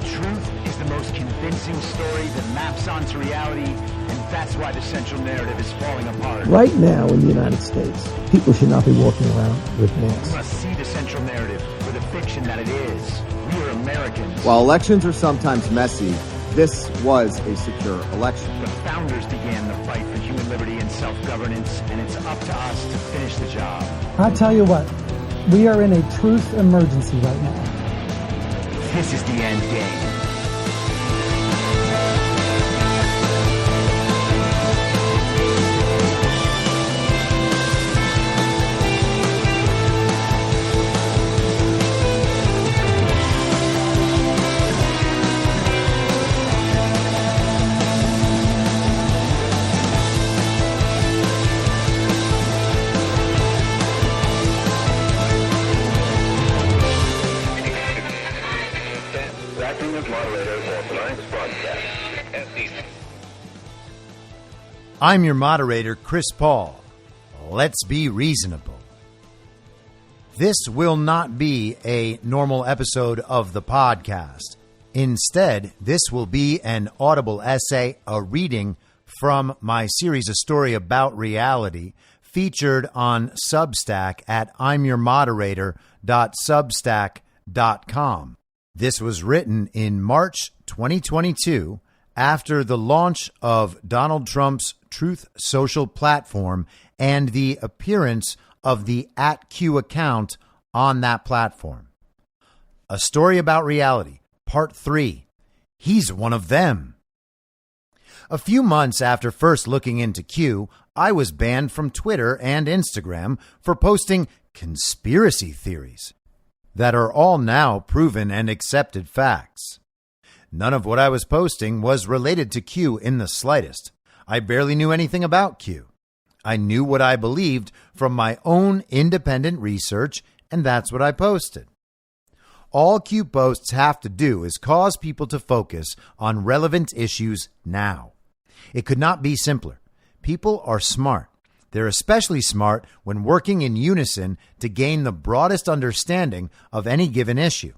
truth is the most convincing story that maps onto reality, and that's why the central narrative is falling apart. Right now in the United States, people should not be walking around with masks. We must see the central narrative for the fiction that it is. We are Americans. While elections are sometimes messy, this was a secure election. The founders began the fight for human liberty and self-governance, and it's up to us to finish the job. I'll tell you what, we are in a truth emergency right now. This is the end game. I'm your moderator, Chris Paul. Let's be reasonable. This will not be a normal episode of the podcast. Instead, this will be an Audible essay, a reading from my series, A Story About Reality, featured on Substack at imyourmoderator.substack.com. This was written in March 2022 after the launch of Donald Trump's Truth Social platform and the appearance of the @Q account on that platform. A Story About Reality, Part 3. He's one of them. A few months after first looking into Q, I was banned from Twitter and Instagram for posting conspiracy theories that are all now proven and accepted facts. None of what I was posting was related to Q in the slightest. I barely knew anything about Q. I knew what I believed from my own independent research, and that's what I posted. All Q posts have to do is cause people to focus on relevant issues now. It could not be simpler. People are smart. They're especially smart when working in unison to gain the broadest understanding of any given issue.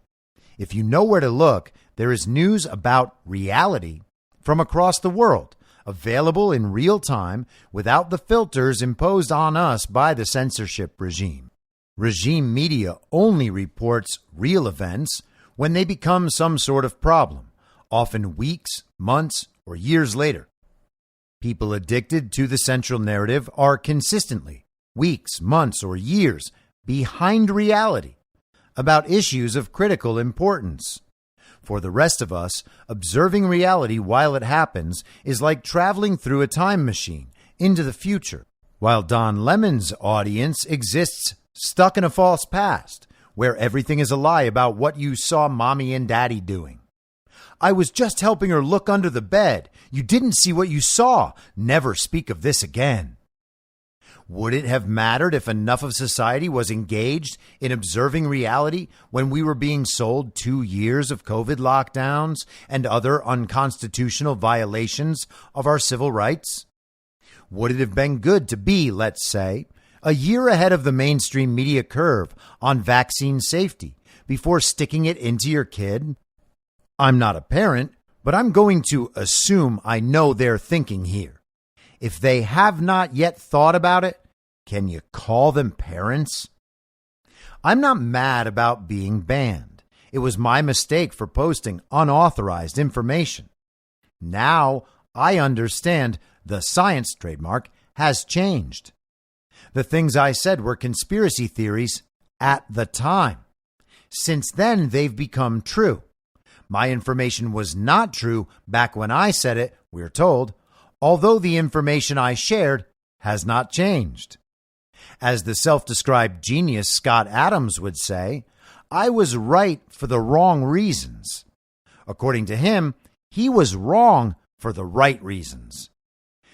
If you know where to look, there is news about reality from across the world, available in real time without the filters imposed on us by the censorship regime. Regime media only reports real events when they become some sort of problem, often weeks, months, or years later. People addicted to the central narrative are consistently weeks, months, or years behind reality about issues of critical importance. For the rest of us, observing reality while it happens is like traveling through a time machine into the future, while Don Lemon's audience exists stuck in a false past, where everything is a lie about what you saw mommy and daddy doing. I was just helping her look under the bed. You didn't see what you saw. Never speak of this again. Would it have mattered if enough of society was engaged in observing reality when we were being sold 2 years of COVID lockdowns and other unconstitutional violations of our civil rights? Would it have been good to be, let's say, a year ahead of the mainstream media curve on vaccine safety before sticking it into your kid? I'm not a parent, but I'm going to assume I know their thinking here. If they have not yet thought about it, can you call them parents? I'm not mad about being banned. It was my mistake for posting unauthorized information. Now I understand the science trademark has changed. The things I said were conspiracy theories at the time. Since then, they've become true. My information was not true back when I said it, we're told, although the information I shared has not changed. As the self-described genius Scott Adams would say, I was right for the wrong reasons. According to him, he was wrong for the right reasons.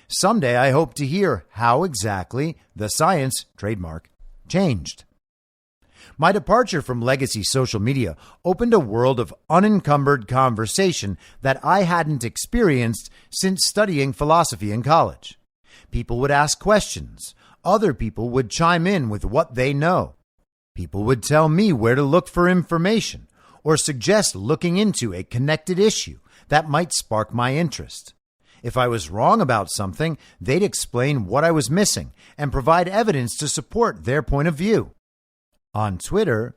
Someday I hope to hear how exactly the science trademark changed. My departure from legacy social media opened a world of unencumbered conversation that I hadn't experienced since studying philosophy in college. People would ask questions. Other people would chime in with what they know. People would tell me where to look for information, or suggest looking into a connected issue that might spark my interest. If I was wrong about something, they'd explain what I was missing and provide evidence to support their point of view. On Twitter,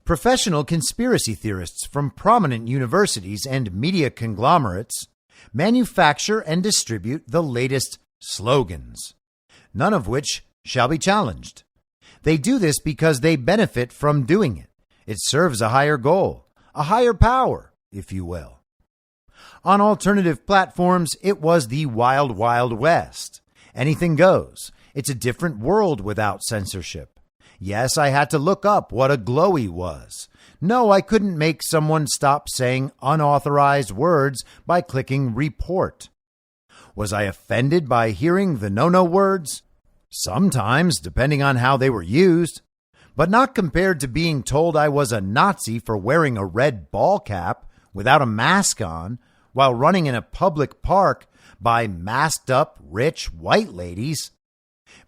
professional conspiracy theorists from prominent universities and media conglomerates manufacture and distribute the latest slogans, none of which shall be challenged. They do this because they benefit from doing it. It serves a higher goal, a higher power, if you will. On alternative platforms, it was the wild, wild west. Anything goes. It's a different world without censorship. Yes, I had to look up what a glowy was. No, I couldn't make someone stop saying unauthorized words by clicking report. Was I offended by hearing the no-no words? Sometimes, depending on how they were used, but not compared to being told I was a Nazi for wearing a red ball cap without a mask on while running in a public park by masked up rich white ladies.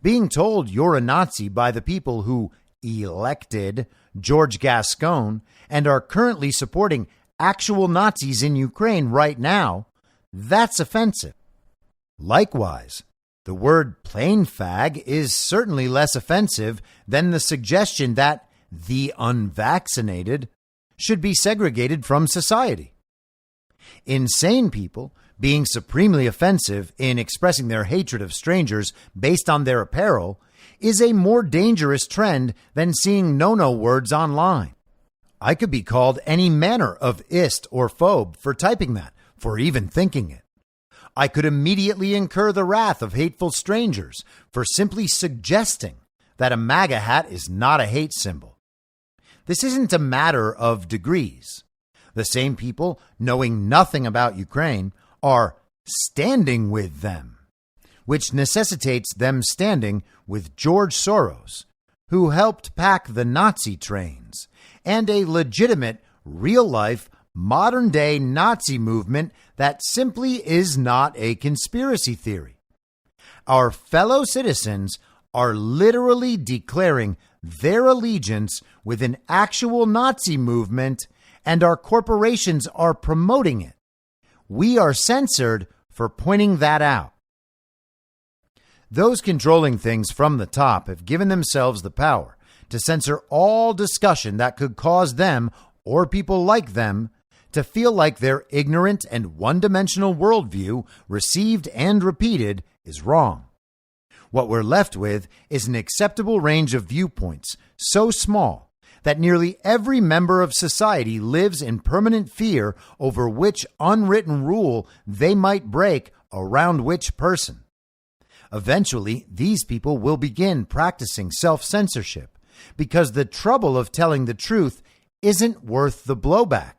Being told you're a Nazi by the people who elected George Gascon and are currently supporting actual Nazis in Ukraine right now, that's offensive. Likewise, the word plain fag is certainly less offensive than the suggestion that the unvaccinated should be segregated from society. Insane people being supremely offensive in expressing their hatred of strangers based on their apparel is a more dangerous trend than seeing no-no words online. I could be called any manner of ist or phobe for typing that, for even thinking it. I could immediately incur the wrath of hateful strangers for simply suggesting that a MAGA hat is not a hate symbol. This isn't a matter of degrees. The same people, knowing nothing about Ukraine, are standing with them, which necessitates them standing with George Soros, who helped pack the Nazi trains, and a legitimate, real-life, modern-day Nazi movement that simply is not a conspiracy theory. Our fellow citizens are literally declaring their allegiance with an actual Nazi movement, and our corporations are promoting it. We are censored for pointing that out. Those controlling things from the top have given themselves the power to censor all discussion that could cause them, or people like them, to feel like their ignorant and one-dimensional worldview, received and repeated, is wrong. What we're left with is an acceptable range of viewpoints so small that nearly every member of society lives in permanent fear over which unwritten rule they might break around which person. Eventually, these people will begin practicing self-censorship because the trouble of telling the truth isn't worth the blowback.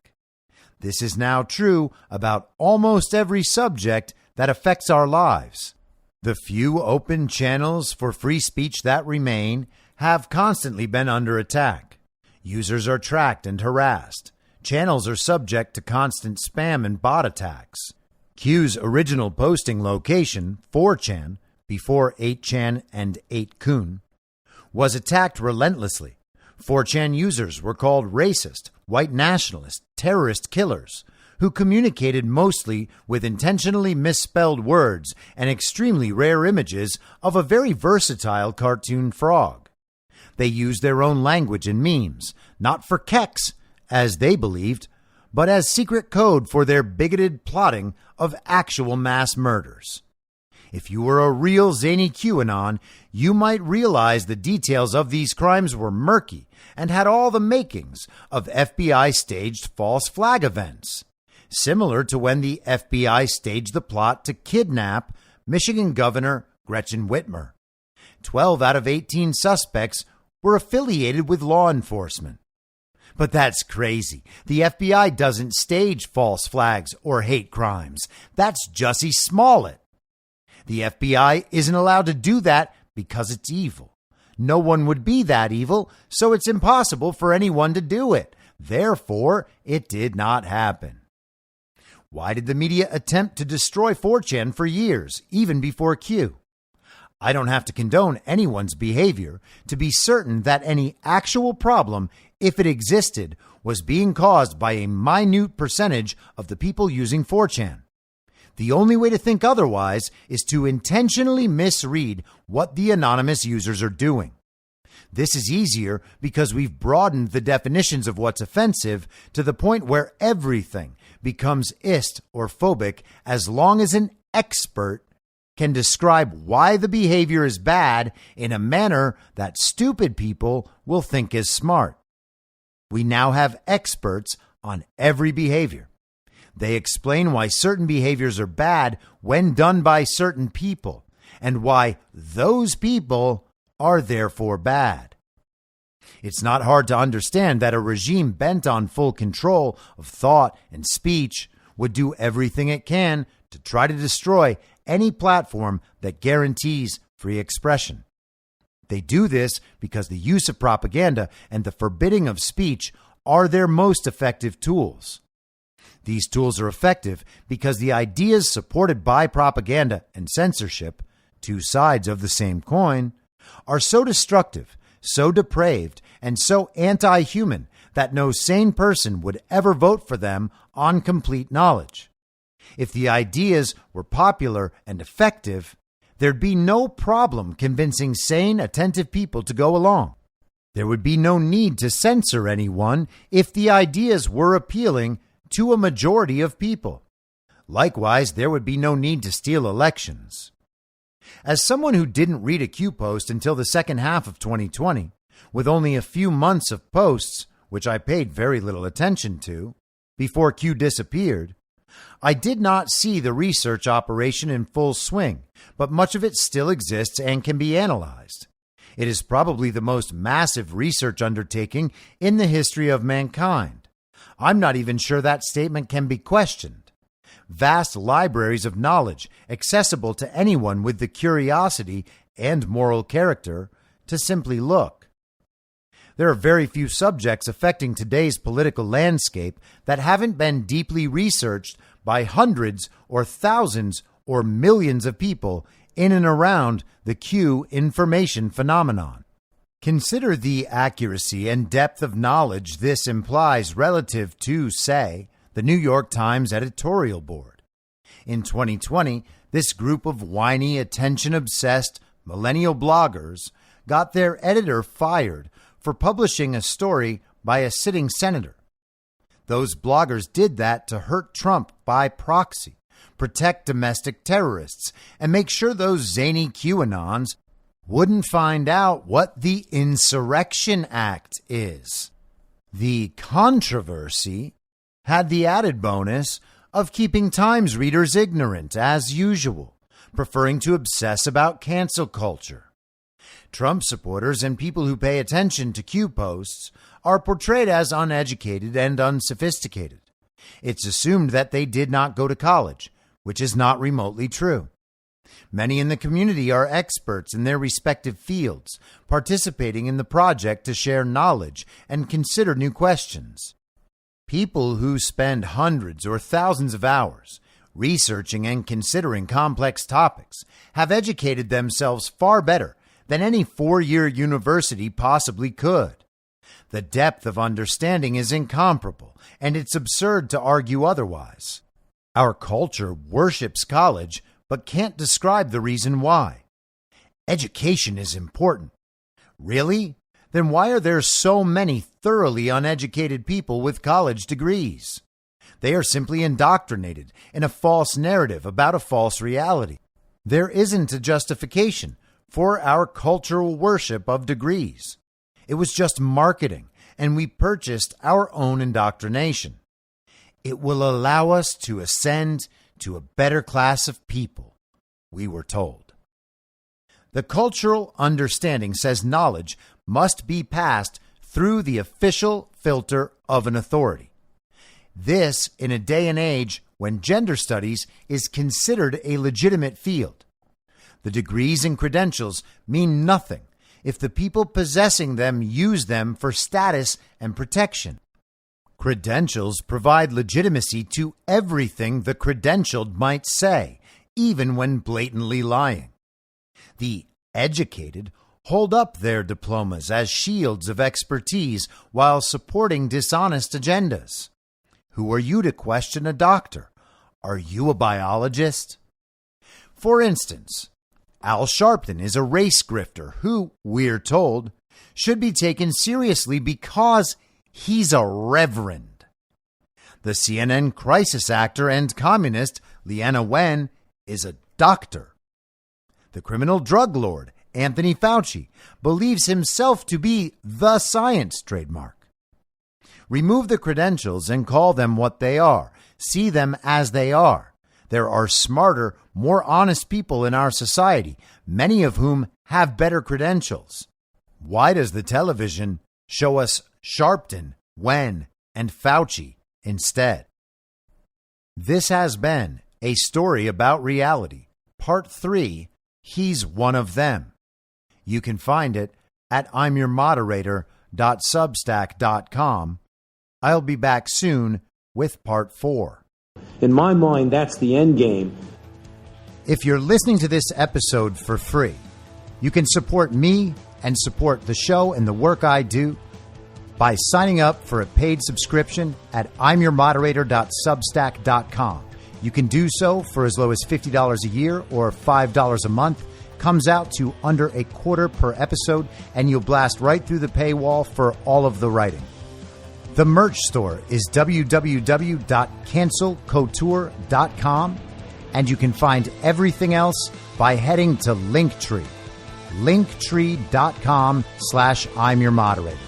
This is now true about almost every subject that affects our lives. The few open channels for free speech that remain have constantly been under attack. Users are tracked and harassed. Channels are subject to constant spam and bot attacks. Q's original posting location, 4chan, before 8chan and 8kun, was attacked relentlessly. 4chan users were called racist, white nationalist, terrorist killers, who communicated mostly with intentionally misspelled words and extremely rare images of a very versatile cartoon frog. They used their own language and memes, not for keks, as they believed, but as secret code for their bigoted plotting of actual mass murders. If you were a real zany QAnon, you might realize the details of these crimes were murky and had all the makings of FBI-staged false flag events, similar to when the FBI staged the plot to kidnap Michigan Governor Gretchen Whitmer. 12 out of 18 suspects were affiliated with law enforcement. But that's crazy. The FBI doesn't stage false flags or hate crimes. That's Jussie Smollett. The FBI isn't allowed to do that because it's evil. No one would be that evil, so it's impossible for anyone to do it. Therefore, it did not happen. Why did the media attempt to destroy 4chan for years, even before Q? I don't have to condone anyone's behavior to be certain that any actual problem if it existed, was being caused by a minute percentage of the people using 4chan. The only way to think otherwise is to intentionally misread what the anonymous users are doing. This is easier because we've broadened the definitions of what's offensive to the point where everything becomes ist or phobic as long as an expert can describe why the behavior is bad in a manner that stupid people will think is smart. We now have experts on every behavior. They explain why certain behaviors are bad when done by certain people, and why those people are therefore bad. It's not hard to understand that a regime bent on full control of thought and speech would do everything it can to try to destroy any platform that guarantees free expression. They do this because the use of propaganda and the forbidding of speech are their most effective tools. These tools are effective because the ideas supported by propaganda and censorship, two sides of the same coin, are so destructive, so depraved, and so anti-human that no sane person would ever vote for them on complete knowledge. If the ideas were popular and effective, there'd be no problem convincing sane, attentive people to go along. There would be no need to censor anyone if the ideas were appealing to a majority of people. Likewise, there would be no need to steal elections. As someone who didn't read a Q post until the second half of 2020, with only a few months of posts, which I paid very little attention to, before Q disappeared, I did not see the research operation in full swing, but much of it still exists and can be analyzed. It is probably the most massive research undertaking in the history of mankind. I'm not even sure that statement can be questioned. Vast libraries of knowledge accessible to anyone with the curiosity and moral character to simply look. There are very few subjects affecting today's political landscape that haven't been deeply researched by hundreds or thousands or millions of people in and around the Q information phenomenon. Consider the accuracy and depth of knowledge this implies relative to, say, the New York Times editorial board. In 2020, this group of whiny, attention-obsessed millennial bloggers got their editor fired for publishing a story by a sitting senator. Those bloggers did that to hurt Trump by proxy, protect domestic terrorists, and make sure those zany QAnons wouldn't find out what the Insurrection Act is. The controversy had the added bonus of keeping Times readers ignorant as usual, preferring to obsess about cancel culture. Trump supporters and people who pay attention to Q posts are portrayed as uneducated and unsophisticated. It's assumed that they did not go to college, which is not remotely true. Many in the community are experts in their respective fields, participating in the project to share knowledge and consider new questions. People who spend hundreds or thousands of hours researching and considering complex topics have educated themselves far better than any four-year university possibly could. The depth of understanding is incomparable, and it's absurd to argue otherwise. Our culture worships college, but can't describe the reason why. Education is important. Really? Then why are there so many thoroughly uneducated people with college degrees? They are simply indoctrinated in a false narrative about a false reality. There isn't a justification for our cultural worship of degrees. It was just marketing, and we purchased our own indoctrination. It will allow us to ascend to a better class of people, we were told. The cultural understanding says knowledge must be passed through the official filter of an authority. This in a day and age when gender studies is considered a legitimate field. The degrees and credentials mean nothing if the people possessing them use them for status and protection. Credentials provide legitimacy to everything the credentialed might say, even when blatantly lying. The educated hold up their diplomas as shields of expertise while supporting dishonest agendas. Who are you to question a doctor? Are you a biologist? For instance, Al Sharpton is a race grifter who, we're told, should be taken seriously because he's a reverend. The CNN crisis actor and communist Leana Wen is a doctor. The criminal drug lord Anthony Fauci believes himself to be the science trademark. Remove the credentials and call them what they are. See them as they are. There are smarter, more honest people in our society, many of whom have better credentials. Why does the television show us Sharpton, Wen, and Fauci instead? This has been A Story About Reality, Part 3, He's One of Them. You can find it at imyourmoderator.substack.com. I'll be back soon with Part 4. In my mind, that's the end game. If you're listening to this episode for free, you can support me and support the show and the work I do by signing up for a paid subscription at imyourmoderator.substack.com. You can do so for as low as $50 a year or $5 a month. Comes out to under $0.25 per episode, and you'll blast right through the paywall for all of the writing. The merch store is www.cancelcouture.com, and you can find everything else by heading to Linktree. Linktree.com/I'mYourModerator.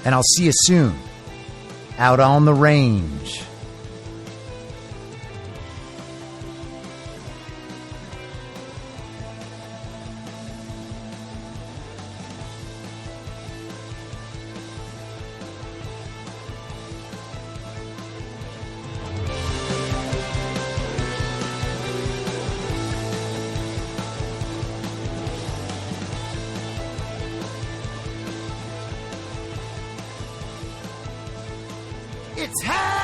And I'll see you soon out on the range. It's happening!